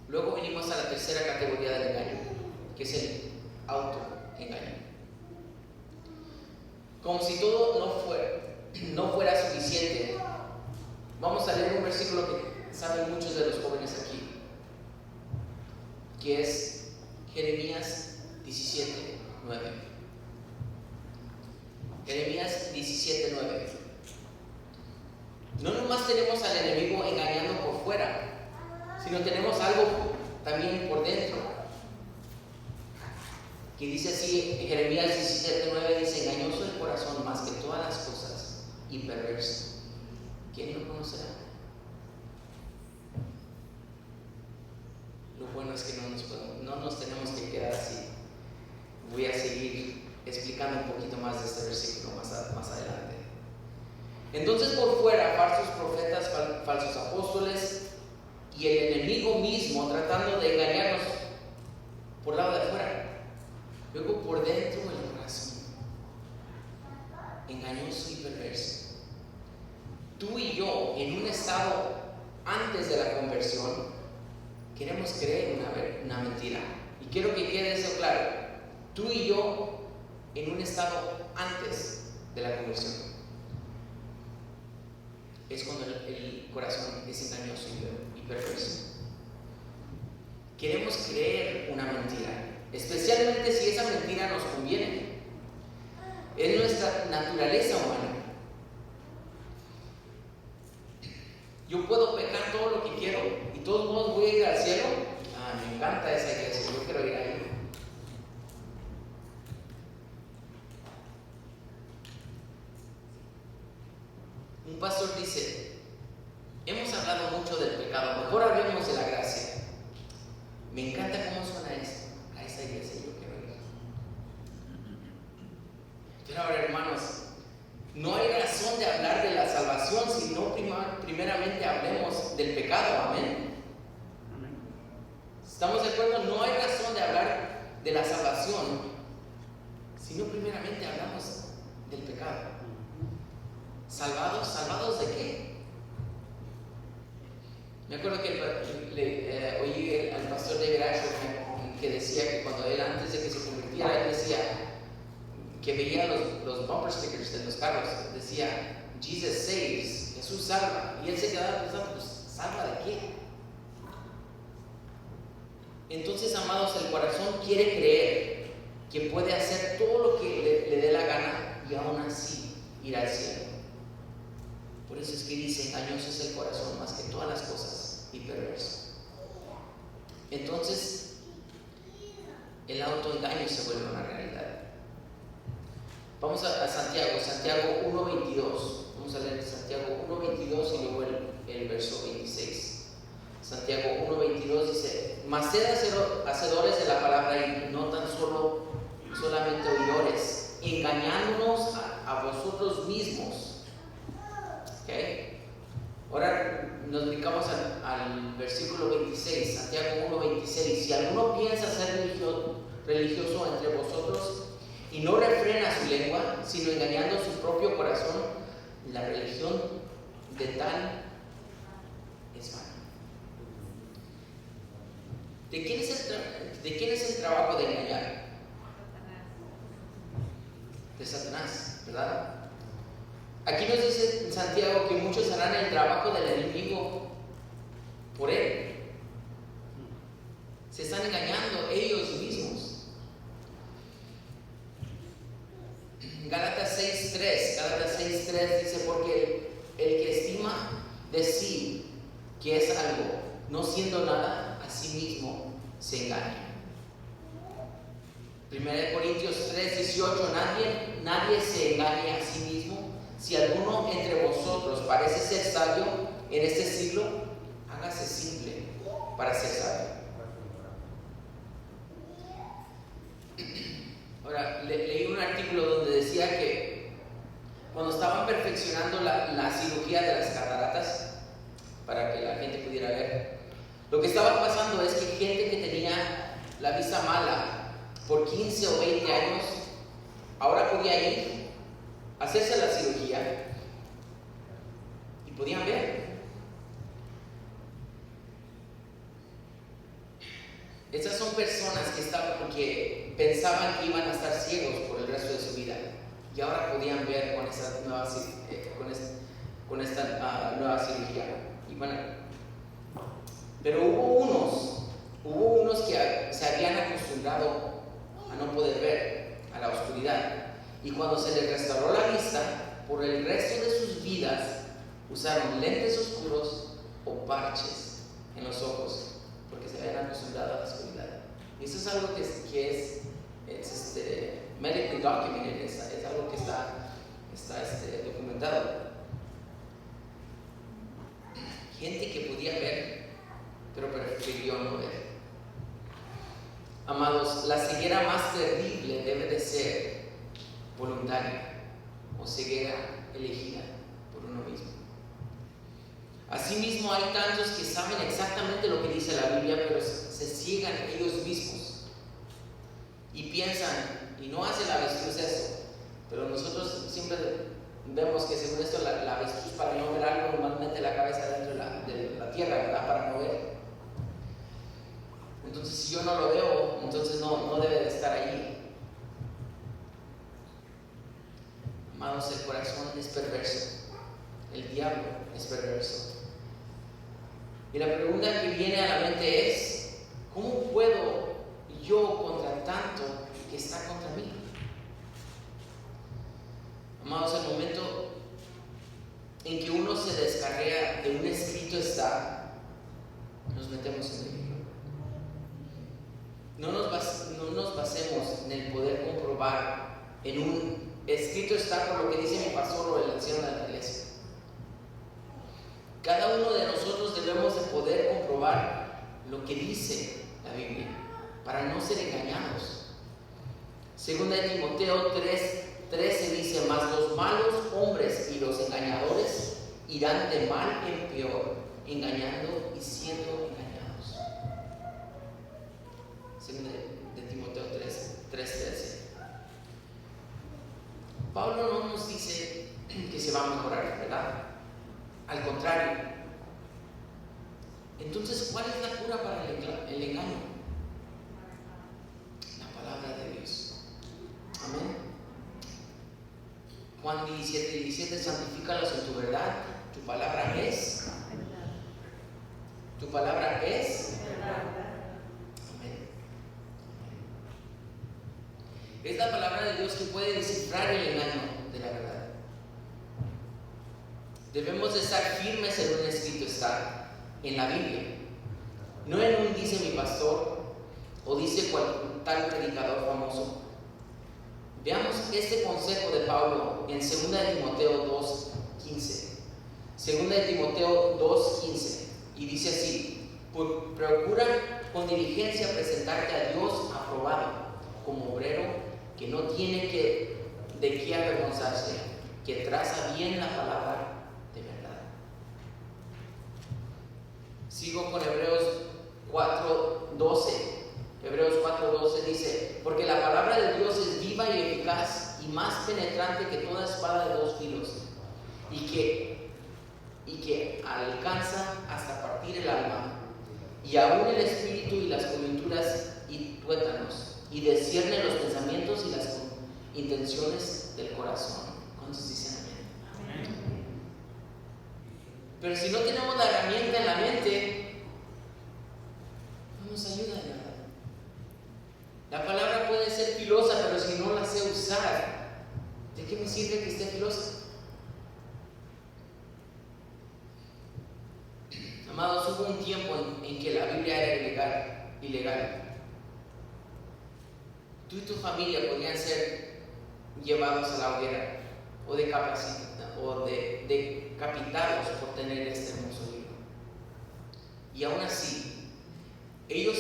Luego venimos a la tercera categoría del engaño, que es el autoengaño. Como si todo no fuera suficiente, vamos a leer un versículo que saben muchos de los jóvenes aquí, que es Jeremías 17:9. Jeremías 17:9. No nomás tenemos al enemigo engañando por fuera, sino tenemos algo también por dentro. Que dice así, Jeremías 17:9 dice: engañoso el corazón más que todas las cosas y perverso. ¿Quién lo conocerá? Lo bueno es que no nos tenemos que quedar así. Voy a seguir explicando un poquito más de este versículo más adelante. Entonces, por fuera, falsos profetas, falsos apóstoles y el enemigo mismo tratando de engañarnos por lado de afuera. Luego, por dentro el corazón, engañoso y perverso. Tú y yo, en un estado antes de la conversión, queremos creer una mentira. Y quiero que quede eso claro. Tú y yo, en un estado antes de la conversión. es cuando el corazón es engañoso y perverso. Queremos creer una mentira, especialmente si esa mentira nos conviene. Es nuestra naturaleza humana. Yo puedo pecar todo lo que quiero y de todos modos voy a ir al cielo. Me encanta esa iglesia, yo quiero ir ahí. Un pastor dice, hemos hablado mucho del pecado, mejor hablemos de la gracia. Me encanta cómo suena esto. A esa iglesia yo quiero ir. Pero ahora, hermanos, no hay razón de hablar de la salvación si no primeramente hablemos del pecado. Amén. ¿Estamos de acuerdo? No hay razón de hablar de la salvación si no primeramente hablamos del pecado. ¿Salvados? ¿Salvados de qué? Me acuerdo que oí al pastor David Asher que decía que cuando él, antes de que se convirtiera, él decía que veía los bumper stickers de los carros, decía Jesus saves, Jesús salva, y él se quedaba pensando, pues, ¿salva de qué? Entonces, amados, el corazón quiere creer que puede hacer todo lo que le dé la gana y aún así ir al cielo. Por eso es que dice, engañoso es el corazón más que todas las cosas y perverso. Entonces, el autoengaño se vuelve una realidad. Vamos a Santiago 1:22. Vamos a leer Santiago 1:22 y luego el verso 26. Santiago 1:22 dice, mas sed hacedores de la palabra y no tan solamente oidores, engañándonos a vosotros mismos. ¿Okay? Ahora nos brincamos al versículo 26, Santiago 1:26. Si alguno piensa ser religioso entre vosotros y no refrena su lengua, sino engañando su propio corazón, la religión de tal es vana. ¿De quién es el trabajo de engañar? De Satanás, ¿verdad? Aquí nos dice Santiago que muchos harán el trabajo del enemigo por él. Se están engañando ellos mismos. Gálatas 6:3 dice, porque el que estima de sí que es algo, no siendo nada, a sí mismo se engaña. 1 Corintios 3:18, nadie se engañe a sí mismo. Si alguno entre vosotros parece ser sabio en este siglo, hágase simple para ser sabio. Ahora, leí un artículo donde decía que cuando estaban perfeccionando la cirugía de las cataratas, para que la gente pudiera ver, lo que estaba pasando es que gente que tenía la vista mala por 15 o 20 años, ahora podía ir a hacerse la cirugía y podían ver. Estas son personas que pensaban que iban a estar ciegos por el resto de su vida y ahora podían ver con esta nueva cirugía. Y bueno, pero hubo unos que se habían acostumbrado a no poder ver, a la oscuridad, y cuando se les restauró la vista, por el resto de sus vidas usaron lentes oscuros o parches en los ojos porque se habían acostumbrado a la oscuridad. Y eso es algo que es medically documented, es algo que está documentado. Gente que podía ver, pero prefirió no ver. Amados, la ceguera más terrible debe de ser voluntaria o ceguera elegida por uno mismo. Asimismo, hay tantos que saben exactamente lo que dice la Biblia, pero se ciegan ellos mismos y piensan, y no hace la avestruz eso, pero nosotros siempre vemos que según esto la avestruz, para no ver algo, nomás mete la cabeza dentro de la tierra, ¿verdad? Para no ver. Entonces, si yo no lo veo, entonces no debe de estar allí. Amados, el corazón es perverso el diablo es perverso. Y la pregunta que viene a la mente es, ¿cómo puedo yo contra tanto que está contra mí? Amados, el momento en que uno se descarrea de un escrito está, nos metemos en el libro. No nos basemos en el poder comprobar en un escrito está por lo que dice mi pastor o el anciano de la iglesia. Cada uno de nosotros debemos de poder comprobar lo que dice la Biblia para no ser engañados. Segunda de Timoteo 3:13 dice, mas los malos hombres y los engañadores irán de mal en peor, engañando y siendo engañados. Segunda de Timoteo 3:13. Pablo no nos dice que se va a mejorar, ¿verdad? Al contrario. Entonces, ¿cuál es la cura para el engaño? La palabra de Dios. Amén. Juan 17:17, santifícalos en tu verdad. Tu palabra es. Tu palabra es. Amén. Es la palabra de Dios que puede descifrar el engaño de la verdad. Debemos de estar firmes en un escrito está en la Biblia, no en un dice mi pastor o dice tal predicador famoso. Veamos este consejo de Pablo en 2 de Timoteo 2:15. 2 de Timoteo 2:15, y dice así: procura con diligencia presentarte a Dios aprobado, como obrero que no tiene de qué avergonzarse, que traza bien la palabra de verdad. Sigo con Hebreos 4:12. Hebreos 4:12 dice: porque la palabra de Dios es viva y eficaz y más penetrante que toda espada de dos filos, y que alcanza hasta partir el alma y aún el espíritu y las coyunturas y tuétanos, y discierne los pensamientos y las intenciones del corazón. ¿Cuántos dicen amén? Amén. Pero si no tenemos la herramienta en la mente, no nos ayuda de nada. La palabra puede ser filosa, pero si no la sé usar, ¿de qué me sirve que esté filosa? Amados, hubo un tiempo en que la Biblia era ilegal. Tú y tu familia podían ser llevados a la hoguera o decapitados por tener este hermoso libro. Y aún así, ellos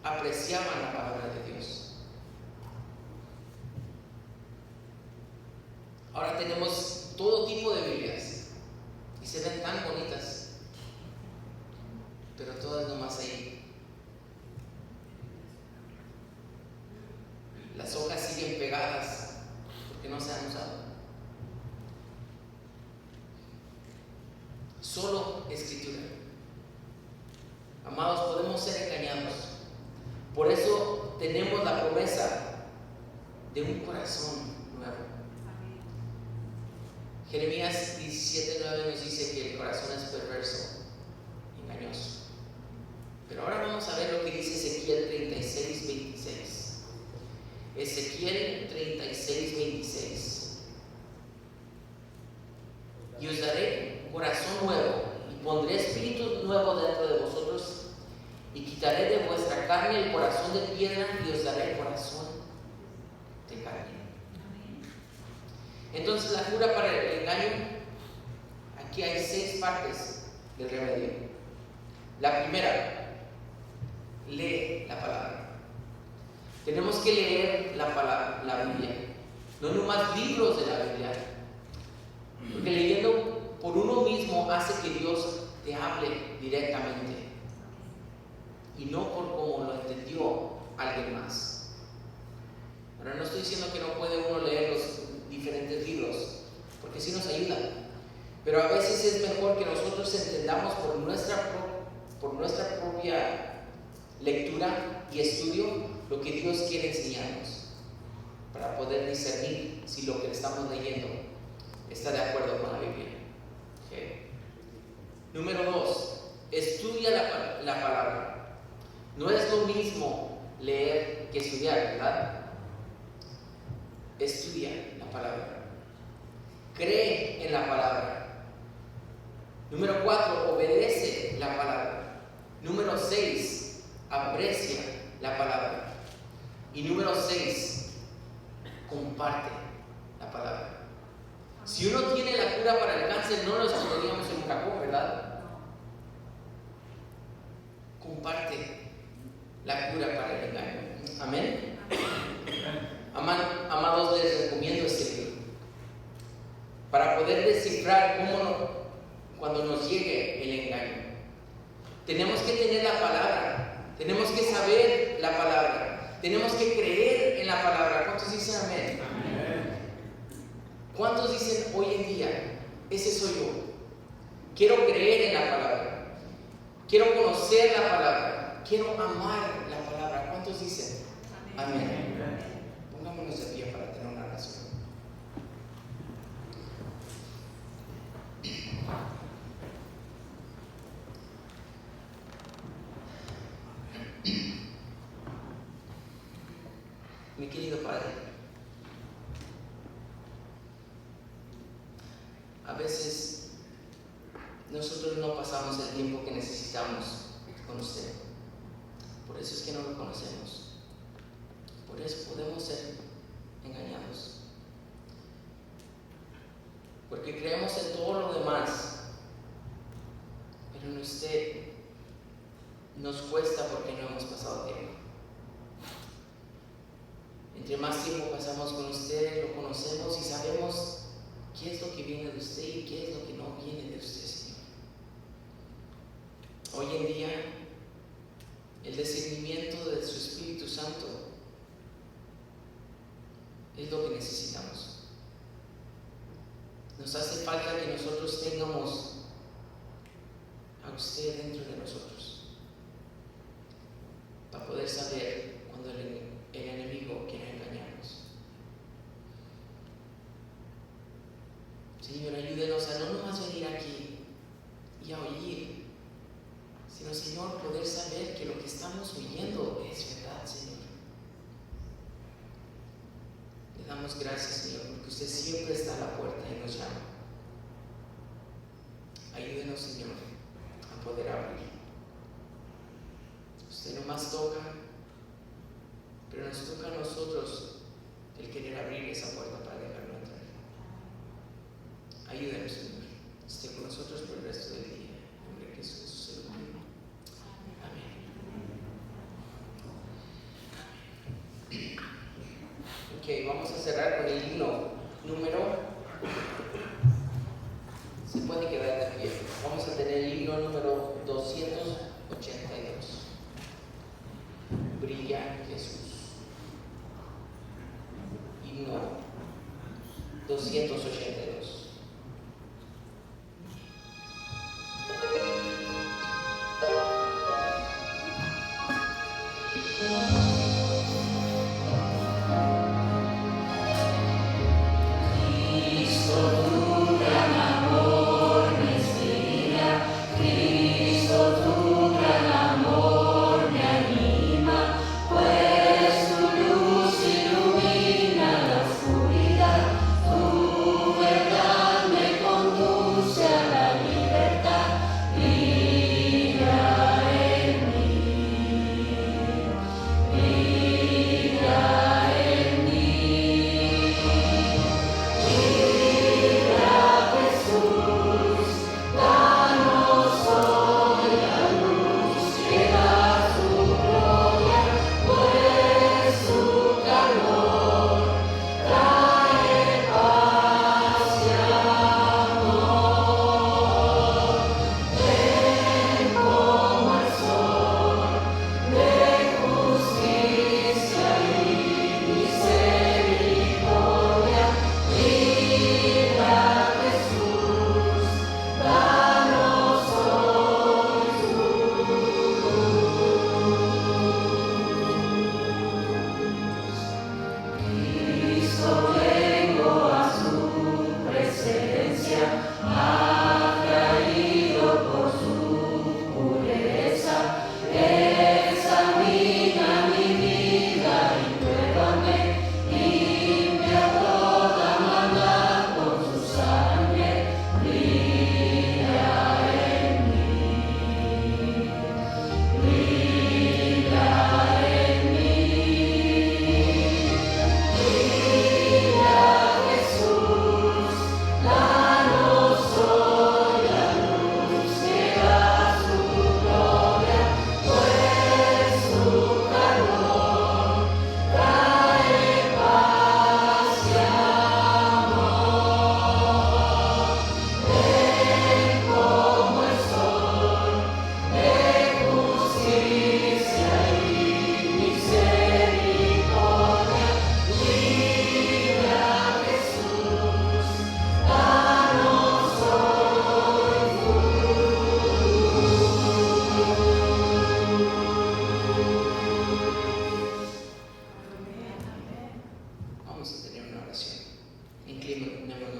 apreciaban la palabra de Dios. Ahora tenemos todo tipo de Biblias y se ven tan bonitas, pero todas nomás ahí. Las hojas siguen pegadas porque no se han usado. Solo escritura. Amados, podemos ser engañados. Por eso tenemos la promesa de un corazón nuevo. Jeremías 17:9 nos dice que el corazón es perverso, engañoso. Pero ahora vamos a ver lo que dice Ezequiel 36:26. Ezequiel 36:26. Y os daré corazón nuevo, y pondré espíritu nuevo dentro de vosotros, y quitaré de vuestra carne el corazón de piedra, y os daré el corazón de carne. Entonces, la cura para el engaño, aquí hay 6 partes del remedio. La primera, lee la palabra. Tenemos que leer la Biblia, no nomás libros de la Biblia, porque leyendo por uno mismo hace que Dios te hable directamente y no por cómo lo entendió alguien más. Ahora, no estoy diciendo que no puede uno leer los diferentes libros, porque sí nos ayuda, pero a veces es mejor que nosotros entendamos por nuestra propia lectura y estudio lo que Dios quiere enseñarnos, para poder discernir si lo que estamos leyendo está de acuerdo con la Biblia. Okay. Número 2, estudia la palabra. No es lo mismo leer que estudiar, ¿verdad? Estudia la palabra. Cree en la palabra. Número 4, obedece la palabra. Número 6, aprecia la palabra. Y número 6, comparte la palabra. Si uno tiene la cura para el cáncer, no lo esconderíamos en un cajón, ¿verdad? Comparte la cura para el engaño. Amén. Amados, les recomiendo este libro para poder descifrar cuando nos llegue el engaño. Tenemos que tener la palabra, tenemos que saber la palabra, tenemos que creer en la palabra. ¿Cuántos dicen amén? ¿Cuántos dicen hoy en día, ese soy yo? Quiero creer en la palabra, quiero conocer la palabra, quiero amar la palabra. ¿Cuántos dicen? Amén. Pongámonos de pie para tener una oración. Mi querido Padre, a veces nosotros no pasamos el tiempo que necesitamos con usted. Por eso es que no lo conocemos. Por eso podemos ser engañados. Porque creemos en todo lo demás, pero en usted nos cuesta porque no hemos pasado tiempo. Entre más tiempo pasamos con usted, lo conocemos y sabemos qué es lo que viene de usted y qué es lo que no viene de usted, Señor. Hoy en día, el discernimiento de su Espíritu Santo es lo que necesitamos. Nos hace falta que nosotros tengamos a usted dentro de nosotros para poder saber cuando el enemigo quiere engañarnos. Señor, ayúdenos a no nomás venir aquí y a oír, sino, Señor, poder saber que lo que estamos oyendo es verdad, Señor. Le damos gracias, Señor, porque usted siempre está a la puerta y nos llama. Ayúdenos, Señor, a poder abrir. Usted nomás toca, pero nos toca a nosotros el querer abrir esa puerta para dejarlo entrar. Ayúdenos, Señor. Esté con nosotros por el resto del día. En nombre de Jesús. Amén. Ok, vamos a cerrar con el himno número. Se puede quedar de pie. Vamos a tener el himno número 282. Brilla Jesús. Himno 282. Verdad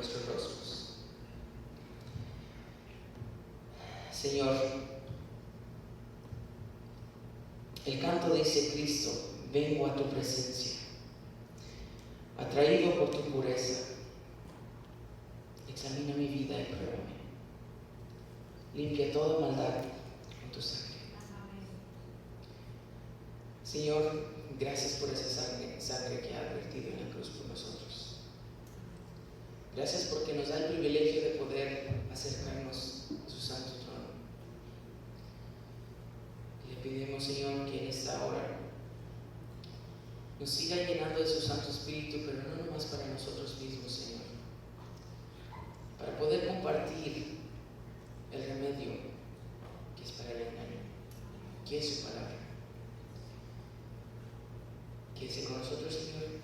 testosterone. Señor, el canto dice: Cristo, vengo a tu presencia, atraído por tu pureza. Examina mi vida y pruébame. Limpia toda maldad con tu sangre. Señor, gracias por esa sangre que ha vertido en la cruz por nosotros. Gracias porque nos da el privilegio de poder acercarnos a su santo trono. Le pedimos, Señor, que en esta hora nos siga llenando de su Santo Espíritu, pero no nomás para nosotros mismos, Señor, para poder compartir el remedio que es para el engaño, que es su palabra. Quédese con nosotros, Señor.